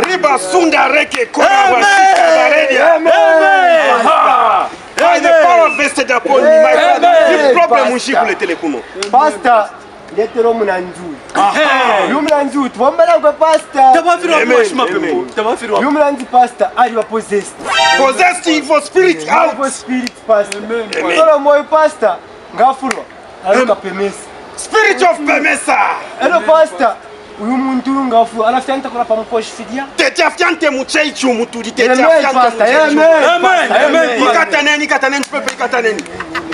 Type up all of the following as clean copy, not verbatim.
Bariba sunda reke kora washika baredi. Amen. By the power vested upon me, my brother. The problem unshikule telekuno. Pastor, letero munanzu. Yumunanzu, twambala kwa pastor. Tabafirwa mwashima pembo. Tabafirwa. Yumunanzu pastor, ali wa possessed. Possessed evil spirit out. Evil spirit pastor. Amen. Solo moyo pastor, ngafurwa. Aluka pemesa. Spirit of Pemesa. Hello pastor. Uyu muntu ngafu anafyanta kula pamukoshi fidia. Tetiafyante mucheichu muturi Amen pastor. Amen. Amen. Ikataneni pepe ikataneni.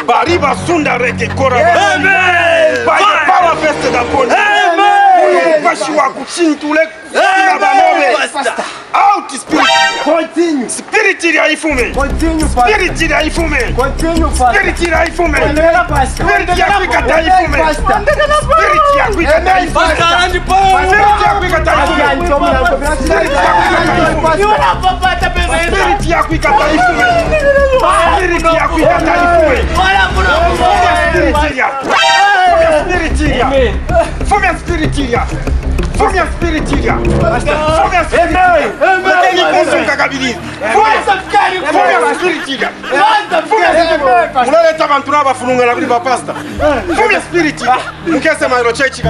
Bariba sunda reke kora. Amen. By the power vested upon me. Amen. Pashi wa kuchintule na banove. Out spirit. Continue. Spirit ya ifume. Continue pastor. Spirit ya ifume. Continue pastor. Spirit ya ifume. Endelea pastor. Spirit ya kuikata ifume. Pastor. Spirit ya kuikata ifume. Pastor anajipa. Spirit ya kuikata ifume. Spirit ya kuikata ifume. Spirit ya kuikata ifume. Fumia spiritia. Fumia spiritia. Fumia spiritia. Mteni kusunga kabili. Fumia spiritia. Unaleta bantu n'abafurunga na kuri ba pastor. Fumia spiritia. Mukese mairo chechi.